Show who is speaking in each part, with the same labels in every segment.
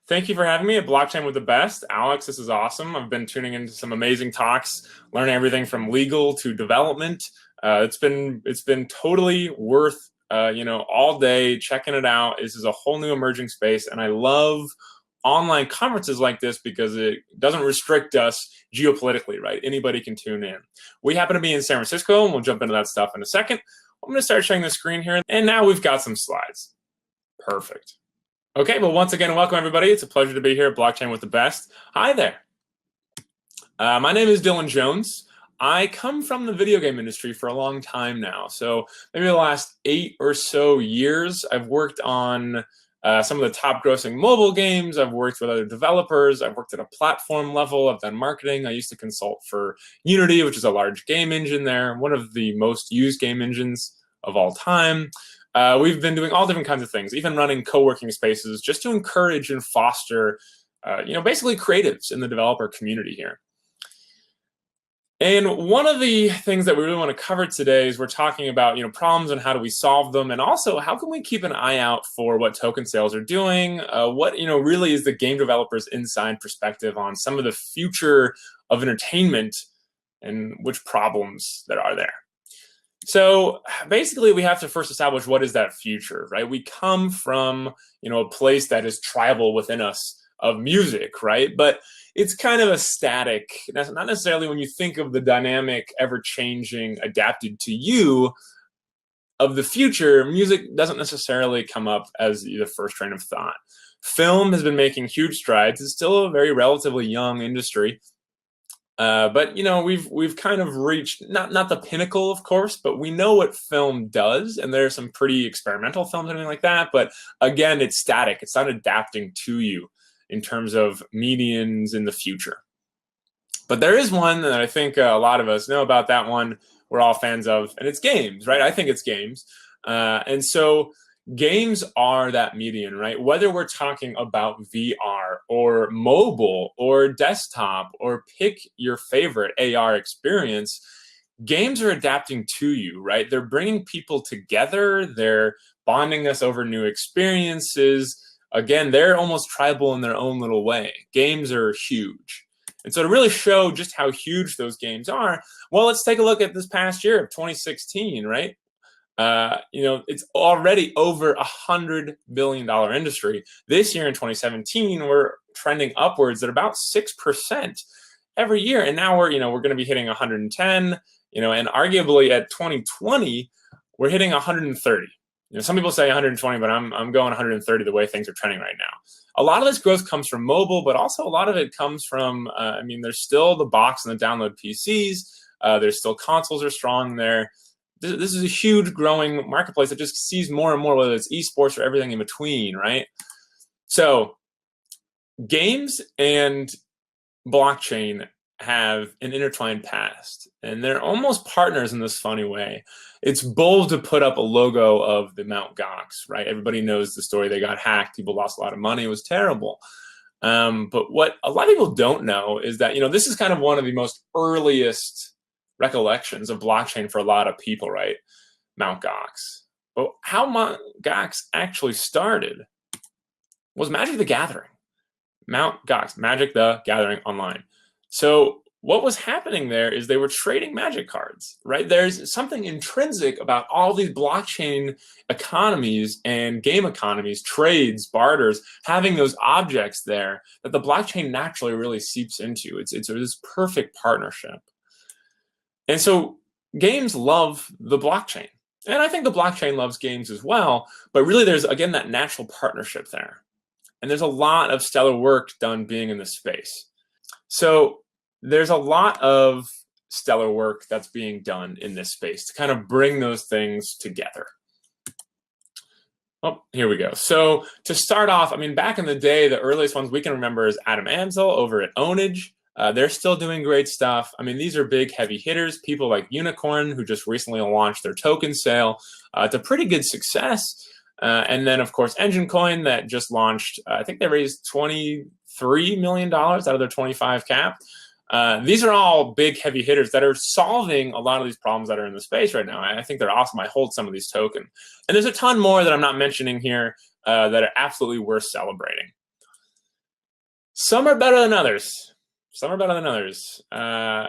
Speaker 1: Thank you for having me at Blockchain with the Best. Alex, this is awesome. I've been tuning into some amazing talks, learning everything from legal to development. It's been totally worth all day checking it out. This is a whole new emerging space, and I love online conferences like this because it doesn't restrict us geopolitically, right? Anybody can tune in. We happen to be in San Francisco, and we'll jump into that stuff in a second. I'm going to start sharing the screen here, and now we've got some slides. Perfect. Okay, well, once again, welcome everybody. It's a pleasure to be here at Blockchain with the Best. Hi there. My name is Dylan Jones. I come from the video game industry for a long time now. So maybe the last 8 or so years, I've worked on some of the top grossing mobile games. I've worked with other developers. I've worked at a platform level. I've done marketing. I used to consult for Unity, which is a large game engine there, one of the most used game engines of all time. We've been doing all different kinds of things, even running co-working spaces just to encourage and foster, basically creatives in the developer community here. And one of the things that we really want to cover today is we're talking about, problems and how do we solve them, and also how can we keep an eye out for what token sales are doing, what really is the game developers' inside perspective on some of the future of entertainment and which problems there are there. So basically, we have to first establish what is that future, right? We come from, a place that is tribal within us of music, right? But it's kind of a static, not necessarily when you think of the dynamic, ever-changing, adapted to you of the future, music doesn't necessarily come up as the first train of thought. Film has been making huge strides. It's still a very relatively young industry. But we've kind of reached not the pinnacle, of course, but we know what film does, and there are some pretty experimental films and everything like that. But again, it's static; it's not adapting to you in terms of medians in the future. But there is one that I think a lot of us know about. That one we're all fans of, and it's games, right? I think it's games, and so. Games are that median, right? Whether we're talking about VR or mobile or desktop or pick your favorite AR experience, games are adapting to you, right? They're bringing people together. They're bonding us over new experiences. Again, they're almost tribal in their own little way. Games are huge. And so to really show just how huge those games are, well, let's take a look at this past year of 2016, right? It's already over $100 billion industry. This year in 2017, we're trending upwards at about 6% every year. And now we're going to be hitting 110, and arguably at 2020, we're hitting 130. Some people say 120, but I'm going 130 the way things are trending right now. A lot of this growth comes from mobile, but also a lot of it comes from, there's still the box and the download PCs. There's still consoles are strong there. This is a huge growing marketplace that just sees more and more, whether it's esports or everything in between, right? So games and blockchain have an intertwined past, and they're almost partners in this funny way. It's bold to put up a logo of the Mt. Gox, right? Everybody knows the story. They got hacked. People lost a lot of money. It was terrible. But what a lot of people don't know is that, this is kind of one of the most earliest recollections of blockchain for a lot of people, right? Mt. Gox. But how Mt. Gox actually started was Magic the Gathering. Mt. Gox, Magic the Gathering Online. So what was happening there is they were trading Magic cards, right? There's something intrinsic about all these blockchain economies and game economies, trades, barters, having those objects there that the blockchain naturally really seeps into. It's this perfect partnership. And so games love the blockchain. And I think the blockchain loves games as well. But really, there's, again, that natural partnership there. And there's a lot of stellar work done being in this space. So there's a lot of stellar work that's being done in this space to kind of bring those things together. Oh, here we go. So to start off, back in the day, the earliest ones we can remember is Adam Ansel over at Ownage. They're still doing great stuff. These are big heavy hitters, people like Unicorn, who just recently launched their token sale to pretty good success. And then, of course, Engine Coin that just launched, I think they raised $23 million out of their 25 cap. These are all big heavy hitters that are solving a lot of these problems that are in the space right now. I think they're awesome. I hold some of these tokens. And there's a ton more that I'm not mentioning here that are absolutely worth celebrating. Some are better than others. Some are better than others. A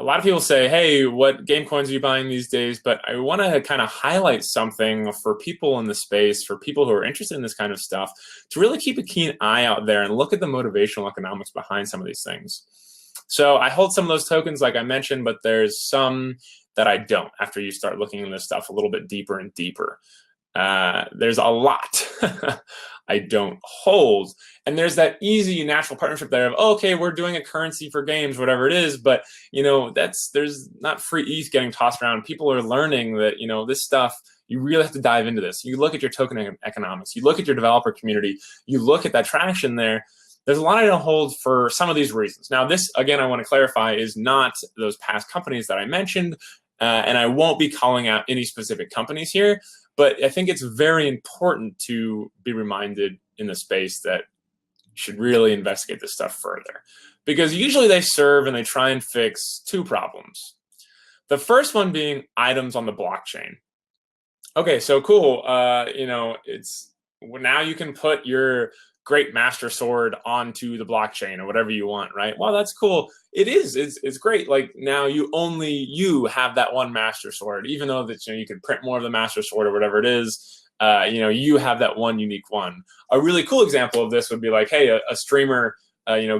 Speaker 1: lot of people say, hey, what game coins are you buying these days? But I want to kind of highlight something for people in the space, for people who are interested in this kind of stuff, to really keep a keen eye out there and look at the motivational economics behind some of these things. So I hold some of those tokens, like I mentioned, but there's some that I don't after you start looking into this stuff a little bit deeper and deeper. There's a lot I don't hold. And there's that easy natural partnership there of, oh, okay, we're doing a currency for games, whatever it is. But, there's not free ETH getting tossed around. People are learning that, this stuff, you really have to dive into this. You look at your token economics, you look at your developer community, you look at that traction there. There's a lot I don't hold for some of these reasons. Now, this, again, I want to clarify, is not those past companies that I mentioned. And I won't be calling out any specific companies here. But I think it's very important to be reminded in the space that you should really investigate this stuff further. Because usually they serve and they try and fix two problems. The first one being items on the blockchain. Okay, so cool. It's now you can put your great master sword onto the blockchain or whatever you want, right? Well, that's cool. It is. It's great. Like now you have that one master sword, even though that you could print more of the master sword or whatever it is. You have that one unique one. A really cool example of this would be like, hey, a streamer,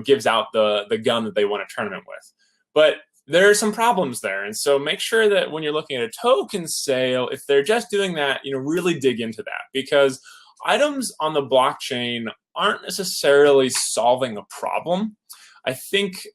Speaker 1: gives out the gun that they won a tournament with, but there are some problems there. And so make sure that when you're looking at a token sale, if they're just doing that, really dig into that, because items on the blockchain aren't necessarily solving a problem. I think,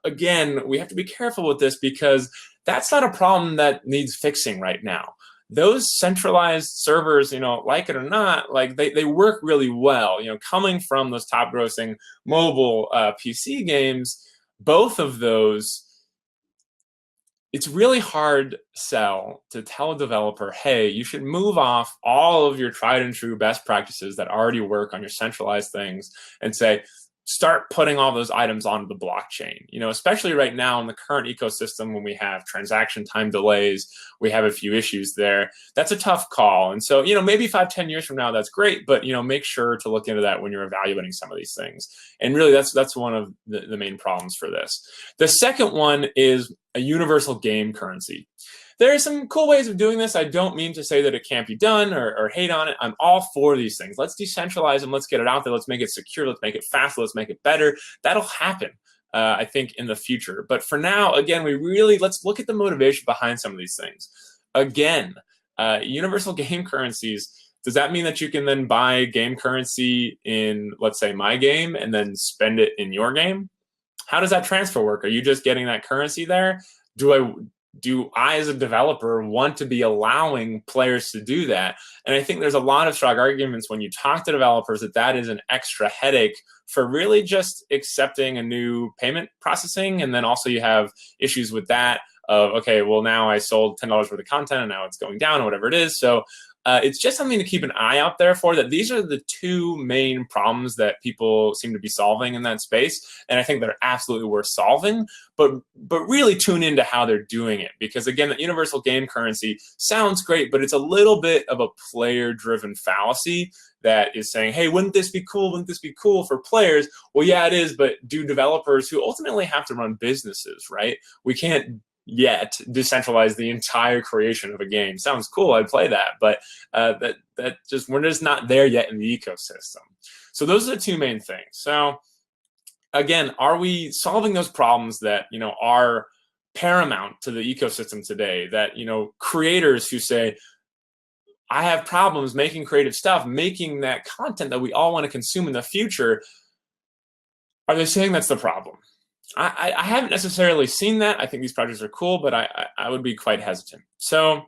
Speaker 1: again, we have to be careful with this because that's not a problem that needs fixing right now. Those centralized servers, like it or not, like they work really well. Coming from those top grossing mobile PC games, both of those, it's really hard sell to tell a developer, hey, you should move off all of your tried and true best practices that already work on your centralized things and say, start putting all those items onto the blockchain. Especially right now in the current ecosystem when we have transaction time delays, we have a few issues there. That's a tough call. And so, maybe 5-10 years from now, that's great, but, make sure to look into that when you're evaluating some of these things. And really, that's one of the main problems for this. The second one is a universal game currency. There are some cool ways of doing this. I don't mean to say that it can't be done or hate on it. I'm all for these things. Let's decentralize them. Let's get it out there. Let's make it secure. Let's make it fast. Let's make it better. That'll happen, I think, in the future. But for now, again, let's look at the motivation behind some of these things. Again, universal game currencies, does that mean that you can then buy game currency in, let's say, my game and then spend it in your game? How does that transfer work? Are you just getting that currency there? Do I, as a developer, want to be allowing players to do that? And I think there's a lot of strong arguments when you talk to developers that is an extra headache for really just accepting a new payment processing. And then also you have issues with that of, okay, well, now I sold $10 worth of content and now it's going down or whatever it is. So it's just something to keep an eye out there for, that these are the two main problems that people seem to be solving in that space. And I think they're absolutely worth solving, but really tune into how they're doing it. Because again, the universal game currency sounds great, but it's a little bit of a player-driven fallacy that is saying, hey, wouldn't this be cool? Wouldn't this be cool for players? Well, yeah, it is, but do developers who ultimately have to run businesses, right? We can't yet decentralize the entire creation of a game. Sounds cool, I'd play that, but we're just not there yet in the ecosystem. So those are the two main things. So again, are we solving those problems that are paramount to the ecosystem today? That creators who say, I have problems making creative stuff, making that content that we all want to consume in the future, are they saying that's the problem? I haven't necessarily seen that. I think these projects are cool, but I would be quite hesitant. So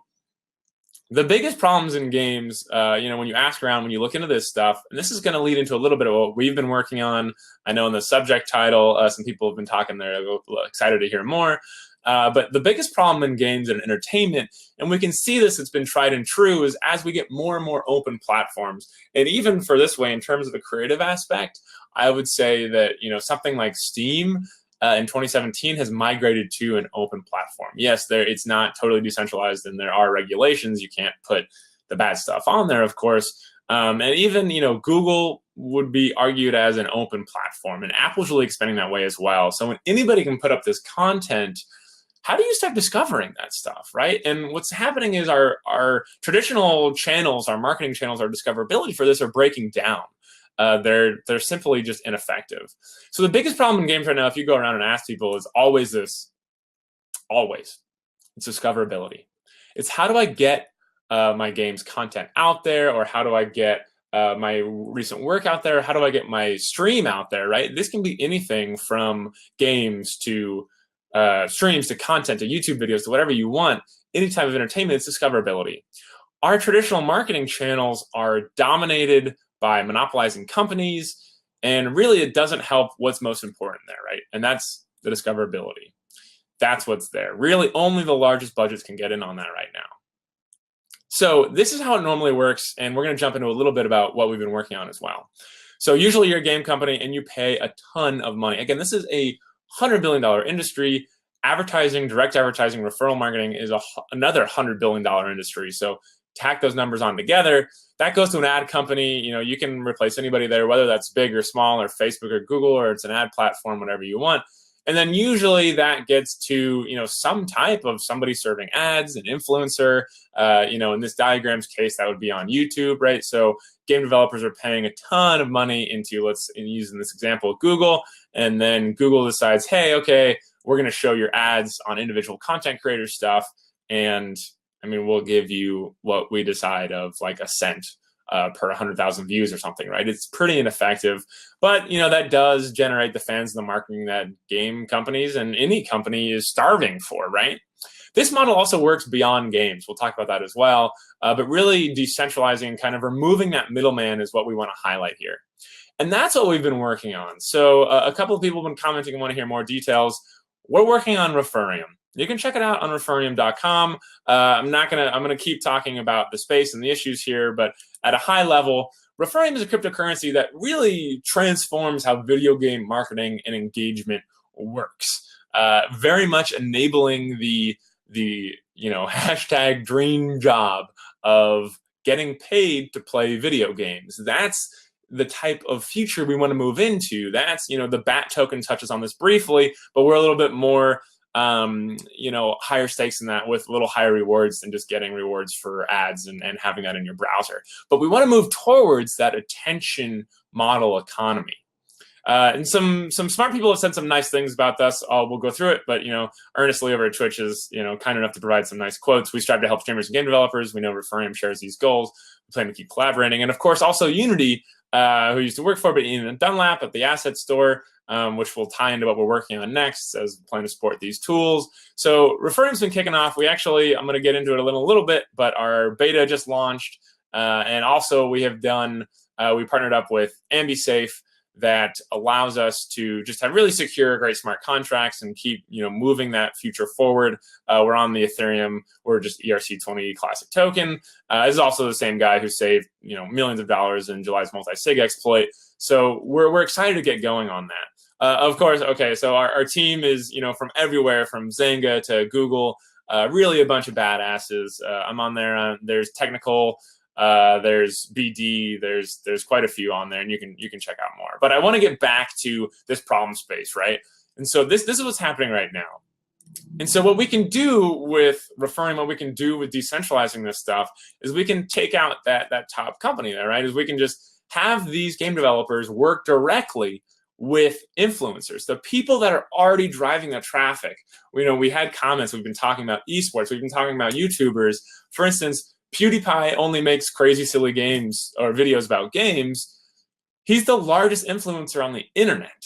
Speaker 1: the biggest problems in games, when you ask around, when you look into this stuff, and this is going to lead into a little bit of what we've been working on. I know in the subject title, some people have been talking there, excited to hear more. But the biggest problem in games and entertainment, and we can see this, it's been tried and true, is as we get more and more open platforms, and even for this way, in terms of the creative aspect, I would say that, something like Steam, in 2017 has migrated to an open platform. Yes, it's not totally decentralized and there are regulations. You can't put the bad stuff on there, of course, And even, Google would be argued as an open platform, and Apple's really expanding that way as well. So when anybody can put up this content, how do you start discovering that stuff, right? And what's happening is our traditional channels, our marketing channels, our discoverability for this are breaking down. They're simply just ineffective. So the biggest problem in games right now, if you go around and ask people, is always this. Always, it's discoverability. It's how do I get my game's content out there, or how do I get my recent work out there? How do I get my stream out there, right? This can be anything from games to streams to content to YouTube videos to whatever you want. Any type of entertainment, it's discoverability. Our traditional marketing channels are dominated by monopolizing companies, and really it doesn't help what's most important there, right? And that's the discoverability. That's what's there. Really, only the largest budgets can get in on that right now. So this is how it normally works, and we're going to jump into a little bit about what we've been working on as well. So usually you're a game company and you pay a ton of money. Again, this is a $100 billion industry. Advertising, direct advertising, referral marketing is another $100 billion industry. So tack those numbers on together. That goes to an ad company. You can replace anybody there, whether that's big or small, or Facebook or Google, or it's an ad platform, whatever you want. And then usually that gets to, some type of somebody serving ads, an influencer. In this diagram's case, that would be on YouTube, right? So game developers are paying a ton of money into, using this example, Google. And then Google decides, hey, okay, we're going to show your ads on individual content creator stuff. And we'll give you what we decide of like a cent per 100,000 views or something, right? It's pretty ineffective, but that does generate the fans and the marketing that game companies and any company is starving for, right? This model also works beyond games. We'll talk about that as well, but really decentralizing and kind of removing that middleman is what we want to highlight here. And that's what we've been working on. So a couple of people have been commenting and want to hear more details. We're working on Refereum. You can check it out on Refereum.com. I'm going to keep talking about the space and the issues here, but at a high level, Refereum is a cryptocurrency that really transforms how video game marketing and engagement works. Very much enabling the hashtag dream job of getting paid to play video games. That's the type of future we want to move into. That's, the BAT token touches on this briefly, but we're a little bit more higher stakes than that, with a little higher rewards than just getting rewards for ads and having that in your browser. But we want to move towards that attention model economy. And some smart people have said some nice things about this. We'll go through it, but Ernest Lee over at Twitch is kind enough to provide some nice quotes. We strive to help streamers and game developers. We know Refereum shares these goals. We plan to keep collaborating, and of course also Unity, who used to work for, but Ian Dunlap at the Asset Store, which will tie into what we're working on next as we plan to support these tools. So Refereum's been kicking off. I'm going to get into it a little bit, but our beta just launched, and also we have done. We partnered up with AmbiSafe, that allows us to just have really secure, great smart contracts and keep, moving that future forward. We're on the Ethereum. We're just ERC20 classic token. This is also the same guy who saved, millions of dollars in July's multi-sig exploit. So we're excited to get going on that. Of course, okay, so our team is, from everywhere, from Zynga to Google, really a bunch of badasses. I'm on there. There's technical. There's BD, there's quite a few on there, and you can check out more. But I want to get back to this problem space, right? And so this is what's happening right now. And so what we can do with Refereum, what we can do with decentralizing this stuff, is we can take out that top company there, right? Is we can just have these game developers work directly with influencers, the people that are already driving the traffic. We had comments. We've been talking about esports. We've been talking about YouTubers. For instance, PewDiePie only makes crazy, silly games or videos about games. He's the largest influencer on the internet,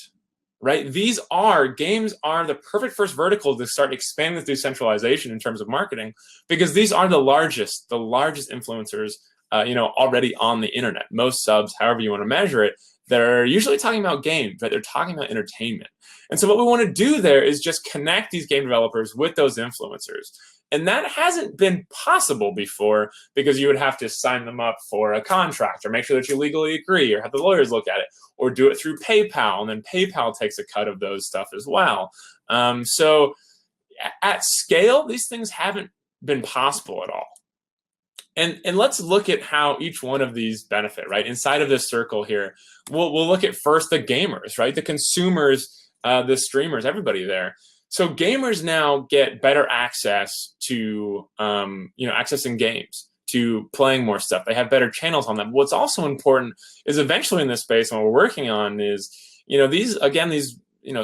Speaker 1: right? Games are the perfect first vertical to start expanding this decentralization in terms of marketing, because these are the largest influencers, already on the internet. Most subs, however you want to measure it, they're usually talking about games, right? They're talking about entertainment. And so what we want to do there is just connect these game developers with those influencers. And that hasn't been possible before, because you would have to sign them up for a contract, or make sure that you legally agree, or have the lawyers look at it, or do it through PayPal, and then PayPal takes a cut of those stuff as well. So at scale, these things haven't been possible at all. And let's look at how each one of these benefit, right? Inside of this circle here, we'll look at first the gamers, right? The consumers, the streamers, everybody there. So gamers now get better access to, accessing games, to playing more stuff. They have better channels on them. What's also important is eventually in this space, and what we're working on is, these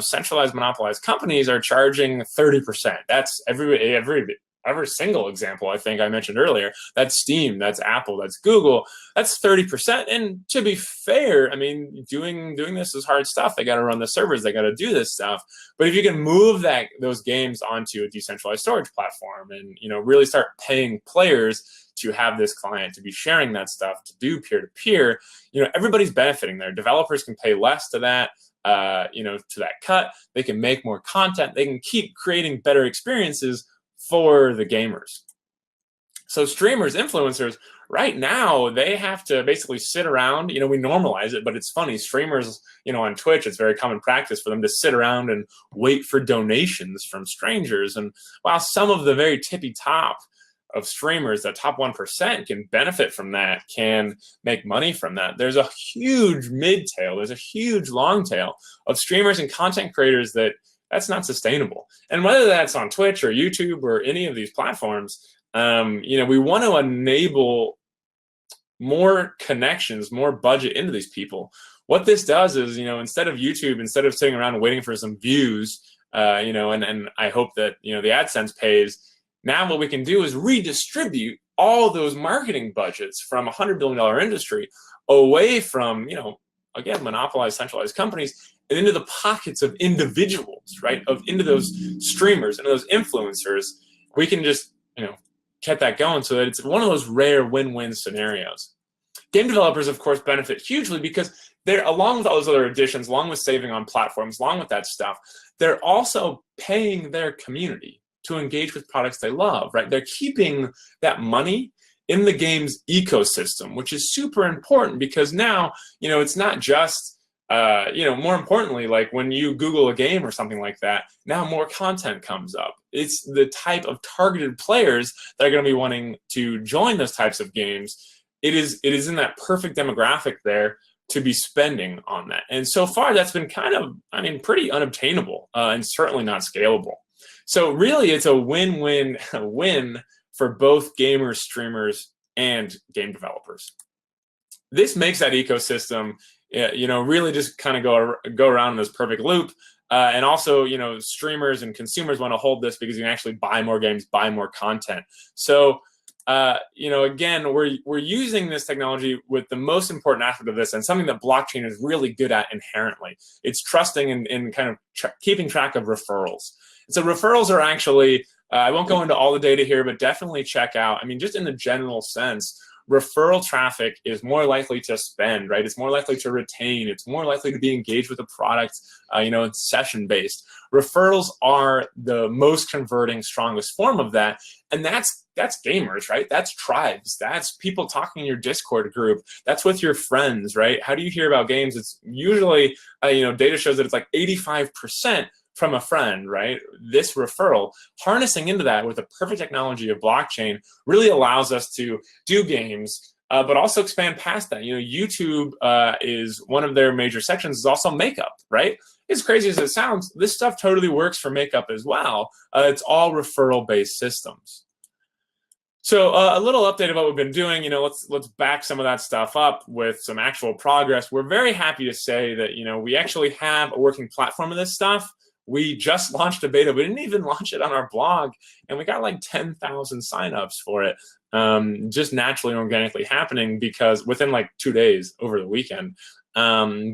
Speaker 1: centralized monopolized companies are charging 30%. That's every single example I think I mentioned earlier. That's Steam, that's Apple, that's Google. That's 30%. And to be fair, I mean, doing this is hard stuff. They got to run the servers, they got to do this stuff. But if you can move those games onto a decentralized storage platform and really start paying players to have this client, to be sharing that stuff, to do peer-to-peer, everybody's benefiting there. Developers can pay less to that. To that cut, they can make more content, they can keep creating better experiences for the gamers. So streamers, influencers, right now, they have to basically sit around, we normalize it, but it's funny, streamers, on Twitch, it's very common practice for them to sit around and wait for donations from strangers. And while some of the very tippy top of streamers, the top 1%, can benefit from that, can make money from that, there's a huge mid tail, there's a huge long tail of streamers and content creators that's not sustainable. And whether that's on Twitch or YouTube or any of these platforms, we want to enable more connections, more budget into these people. What this does is, instead of YouTube, instead of sitting around and waiting for some views, and I hope that, the AdSense pays, now what we can do is redistribute all those marketing budgets from a $100 billion industry away from, again, monopolized, centralized companies and into the pockets of individuals, right? Into those streamers, into those influencers. We can just, get that going so that it's one of those rare win-win scenarios. Game developers, of course, benefit hugely because they're, along with all those other additions, along with saving on platforms, along with that stuff, they're also paying their community to engage with products they love, right? They're keeping that money in the game's ecosystem, which is super important because now, it's not just, more importantly, like when you Google a game or something like that, now more content comes up. It's the type of targeted players that are going to be wanting to join those types of games. It is in that perfect demographic there to be spending on that. And so far, that's been kind of, pretty unobtainable and certainly not scalable. So really, it's a win-win win for both gamers, streamers, and game developers. This makes that ecosystem, really just kind of go around in this perfect loop. And also, streamers and consumers want to hold this because you can actually buy more games, buy more content. So, again, we're using this technology with the most important aspect of this and something that blockchain is really good at inherently. It's trusting and kind of keeping track of referrals. So referrals are actually, I won't go into all the data here, but definitely check out, just in the general sense, referral traffic is more likely to spend, right? It's more likely to retain. It's more likely to be engaged with a product, it's session-based. Referrals are the most converting, strongest form of that. And that's gamers, right? That's tribes. That's people talking in your Discord group. That's with your friends, right? How do you hear about games? It's usually, data shows that it's like 85% from a friend, right? This referral, harnessing into that with the perfect technology of blockchain really allows us to do games, but also expand past that. YouTube is one of their major sections is also makeup, right? As crazy as it sounds, this stuff totally works for makeup as well. It's all referral-based systems. So a little update of what we've been doing, let's back some of that stuff up with some actual progress. We're very happy to say that, we actually have a working platform of this stuff. We just launched a beta. We didn't even launch it on our blog, and we got like 10,000 signups for it, just naturally and organically happening because within like 2 days over the weekend,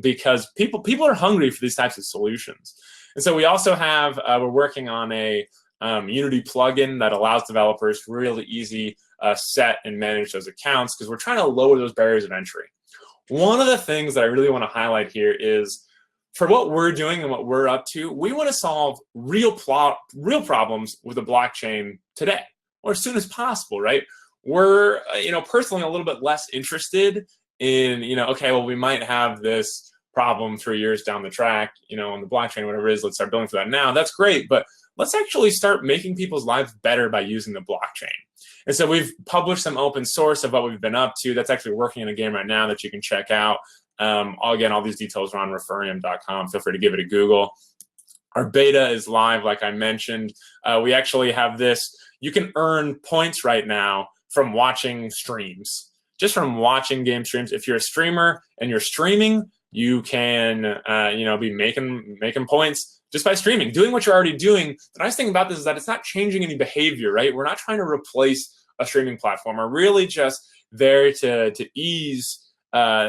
Speaker 1: because people are hungry for these types of solutions. And so we also have, we're working on a Unity plugin that allows developers to really easy set and manage those accounts because we're trying to lower those barriers of entry. One of the things that I really want to highlight here is for what we're doing and what we're up to, we want to solve real problems with the blockchain today or as soon as possible, right? We're, personally a little bit less interested in, okay, well, we might have this problem 3 years down the track, on the blockchain, whatever it is, let's start building for that now. That's great, but let's actually start making people's lives better by using the blockchain. And so we've published some open source of what we've been up to. That's actually working in a game right now that you can check out. Again, all these details are on Refereum.com. Feel free to give it a Google. Our beta is live, like I mentioned. We actually have this. You can earn points right now from watching streams, just from watching game streams. If you're a streamer and you're streaming, you can, be making points just by streaming, doing what you're already doing. The nice thing about this is that it's not changing any behavior, right? We're not trying to replace a streaming platform. We're really just there to ease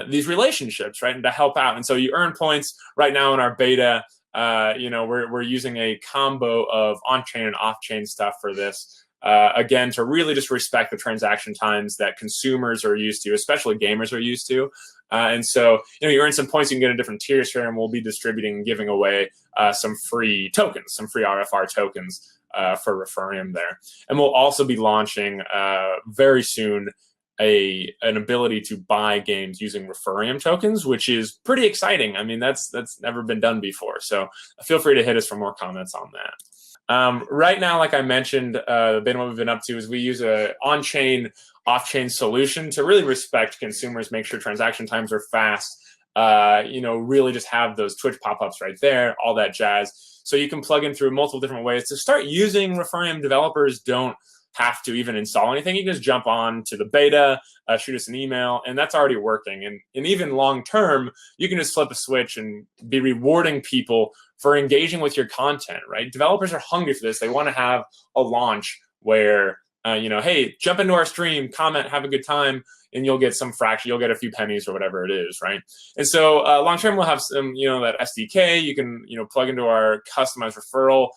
Speaker 1: these relationships, right, and to help out. And so you earn points right now in our beta. We're using a combo of on-chain and off-chain stuff for this. Again, to really just respect the transaction times that consumers are used to, especially gamers are used to. And so, you earn some points, you can get in different tiers here, and we'll be distributing and giving away some free tokens, some free RFR tokens for Refereum there. And we'll also be launching very soon an ability to buy games using Refereum tokens, which is pretty exciting. I mean, that's never been done before. So feel free to hit us for more comments on that. Right now, like I mentioned, what we've been up to is we use a on-chain, off-chain solution to really respect consumers, make sure transaction times are fast, really just have those Twitch pop-ups right there, all that jazz. So you can plug in through multiple different ways. To start using Refereum, developers don't have to even install anything. You can just jump on to the beta, shoot us an email, and that's already working. And even long term, you can just flip a switch and be rewarding people for engaging with your content, right? Developers are hungry for this. They want to have a launch where, hey, jump into our stream, comment, have a good time, and you'll get some fraction, you'll get a few pennies or whatever it is, right? And so long term, we'll have some, that SDK. You can, plug into our customized referral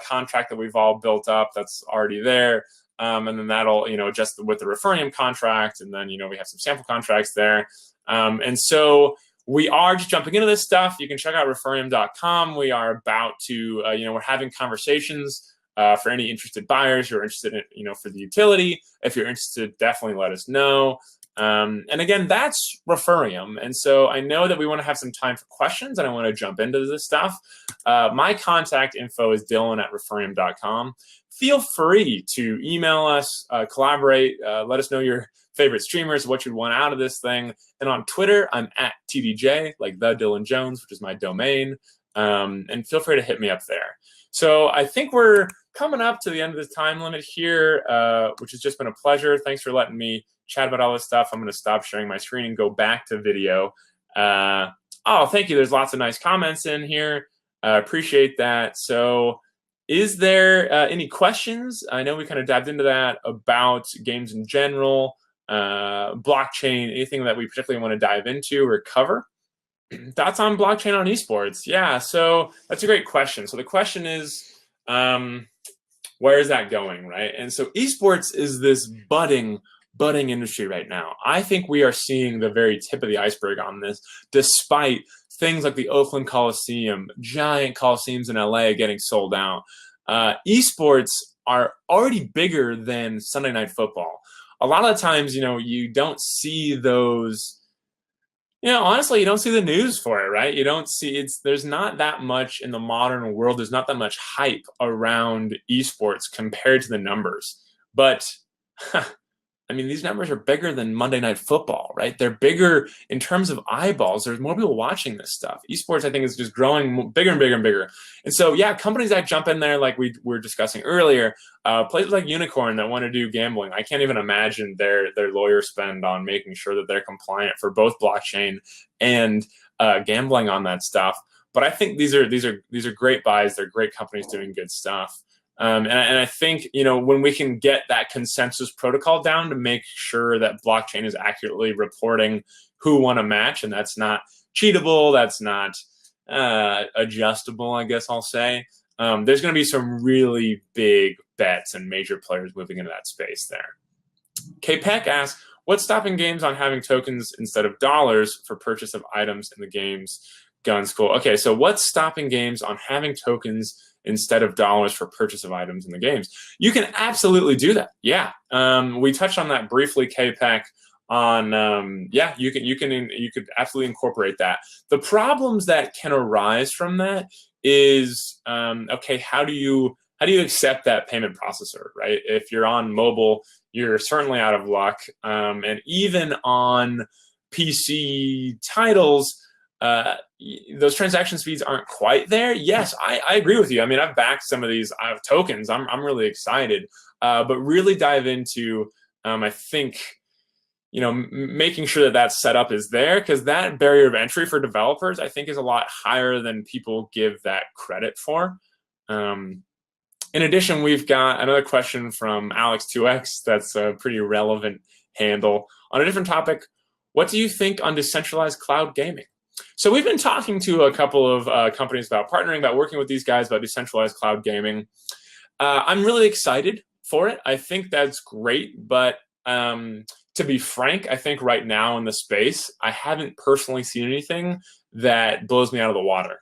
Speaker 1: contract that we've all built up that's already there. And then that'll, adjust with the Refereum contract. And then, we have some sample contracts there. And so we are just jumping into this stuff. You can check out Refereum.com. We are about to, we're having conversations for any interested buyers who are interested in, for the utility. If you're interested, definitely let us know. And again, that's Refereum. And so I know that we want to have some time for questions, and I want to jump into this stuff. My contact info is dylan@refereum.com. Feel free to email us, collaborate, let us know your favorite streamers, what you'd want out of this thing. And on Twitter, I'm @TDJ, like the Dylan Jones, which is my domain. And feel free to hit me up there. So I think we're coming up to the end of this time limit here, which has just been a pleasure. Thanks for letting me chat about all this stuff. I'm going to stop sharing my screen and go back to video. Thank you. There's lots of nice comments in here. Appreciate that. So is there any questions? I know we kind of dived into that about games in general, blockchain, anything that we particularly want to dive into or cover. Thoughts on blockchain on esports? Yeah, so that's a great question. So the question is, where is that going, right? And so esports is this budding industry right now. I think we are seeing the very tip of the iceberg on this, despite things like the Oakland Coliseum, giant Coliseums in LA getting sold out. Esports are already bigger than Sunday Night Football. A lot of the times, you don't see those. Honestly, you don't see the news for it, right? You don't see there's not that much in the modern world. There's not that much hype around esports compared to the numbers. But I mean, these numbers are bigger than Monday Night Football, right? They're bigger in terms of eyeballs. There's more people watching this stuff. Esports, I think, is just growing bigger and bigger and bigger. And so, yeah, companies that jump in there, like we were discussing earlier, places like Unicorn that want to do gambling, I can't even imagine their lawyer spend on making sure that they're compliant for both blockchain and gambling on that stuff. But I think these are great buys. They're great companies doing good stuff. And I think, when we can get that consensus protocol down to make sure that blockchain is accurately reporting who won a match, and that's not cheatable, that's not adjustable, I guess I'll say, there's going to be some really big bets and major players moving into that space there. K-Peck asks, what's stopping games on having tokens instead of dollars for purchase of items in the game's gun school? Okay, so what's stopping games on having tokens instead of dollars for purchase of items in the games? You can absolutely do that. Yeah. We touched on that briefly, K-Peck, on yeah, you could absolutely incorporate that. The problems that can arise from that is okay, how do you accept that payment processor, right? If you're on mobile, you're certainly out of luck, and even on PC titles, those transaction speeds aren't quite there. Yes, I agree with you. I mean, I've backed some of these tokens. I'm really excited, but really dive into I think making sure that that setup is there, because that barrier of entry for developers, I think, is a lot higher than people give that credit for. In addition, we've got another question from Alex2X that's a pretty relevant handle on a different topic. What do you think on decentralized cloud gaming? So we've been talking to a couple of companies about partnering, about working with these guys about decentralized cloud gaming. I'm really excited for it. I think that's great, but to be frank, I think right now in the space, I haven't personally seen anything that blows me out of the water.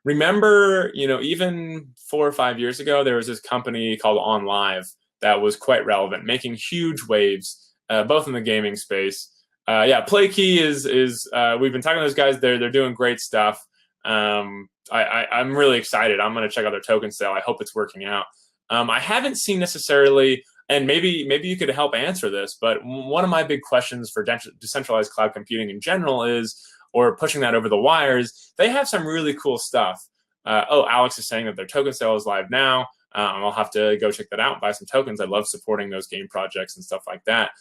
Speaker 1: Remember, even 4 or 5 years ago, there was this company called OnLive that was quite relevant, making huge waves, both in the gaming space. Yeah, PlayKey is we've been talking to those guys. They're doing great stuff. I'm really excited. I'm going to check out their token sale. I hope it's working out. I haven't seen necessarily, and maybe you could help answer this, but one of my big questions for decentralized cloud computing in general is, or pushing that over the wires, they have some really cool stuff. Oh, Alex is saying that their token sale is live now. I'll have to go check that out and buy some tokens. I love supporting those game projects and stuff like that.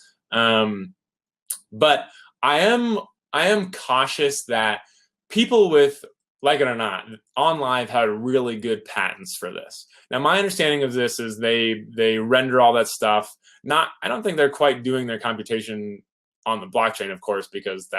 Speaker 1: But I am cautious that people with, like it or not, OnLive had really good patents for this. Now, my understanding of this is they render all that stuff. I don't think they're quite doing their computation on the blockchain, of course, because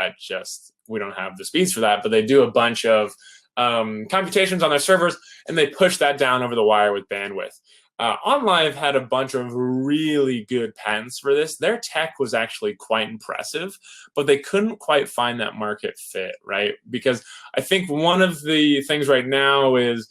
Speaker 1: we don't have the speeds for that, but they do a bunch of computations on their servers, and they push that down over the wire with bandwidth. OnLive had a bunch of really good patents for this. Their tech was actually quite impressive, but they couldn't quite find that market fit, right? Because I think one of the things right now is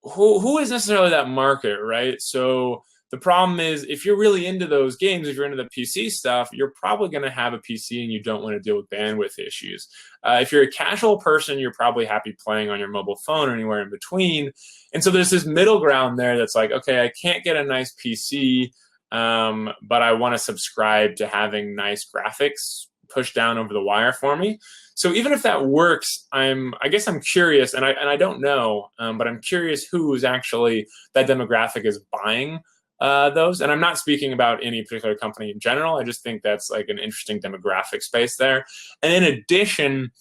Speaker 1: who is necessarily that market, right? So the problem is, if you're really into those games, if you're into the PC stuff, you're probably going to have a PC and you don't want to deal with bandwidth issues. If you're a casual person, you're probably happy playing on your mobile phone or anywhere in between. And so there's this middle ground there that's like, okay, I can't get a nice PC, but I want to subscribe to having nice graphics pushed down over the wire for me. So even if that works, I guess I'm curious, and I don't know, but I'm curious who is actually, that demographic is buying those. And I'm not speaking about any particular company in general. I just think that's like an interesting demographic space there. And in addition,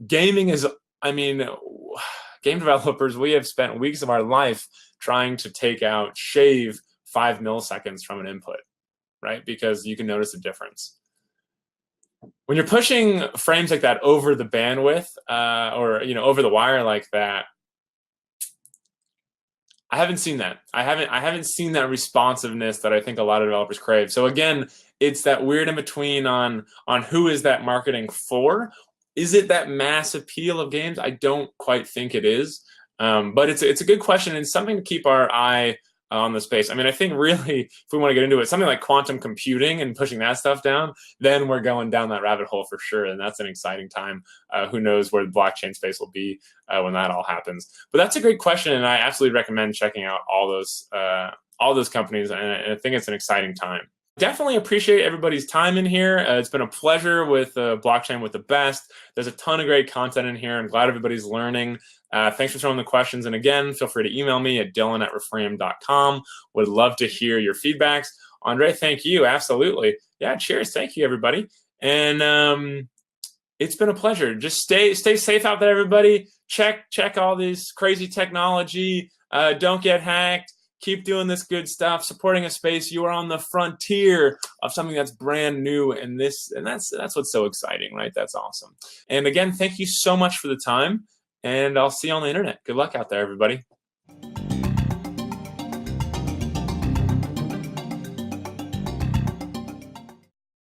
Speaker 1: gaming is, game developers, we have spent weeks of our life trying to shave 5 milliseconds from an input, right? Because you can notice a difference. When you're pushing frames like that over the bandwidth, or over the wire like that, I haven't seen that. I haven't seen that responsiveness that I think a lot of developers crave. So again, it's that weird in between on who is that marketing for. Is it that mass appeal of games? I don't quite think it is. But it's a good question and something to keep our eye on the space. I think really, if we want to get into it, something like quantum computing and pushing that stuff down, then we're going down that rabbit hole for sure. And that's an exciting time. Who knows where the blockchain space will be when that all happens. But that's a great question, and I absolutely recommend checking out all those companies, and I think it's an exciting time. Definitely appreciate everybody's time in here. It's been a pleasure with Blockchain with the Best. There's a ton of great content in here. I'm glad everybody's learning. Thanks for throwing the questions. And again, feel free to email me at dylan@refereum.com. Would love to hear your feedbacks. Andre, thank you. Absolutely. Yeah, cheers. Thank you, everybody. And it's been a pleasure. Just stay safe out there, everybody. Check all this crazy technology. Don't get hacked. Keep doing this good stuff, supporting a space. You are on the frontier of something that's brand new, and that's what's so exciting, right? That's awesome. And again, thank you so much for the time, and I'll see you on the internet. Good luck out there, everybody.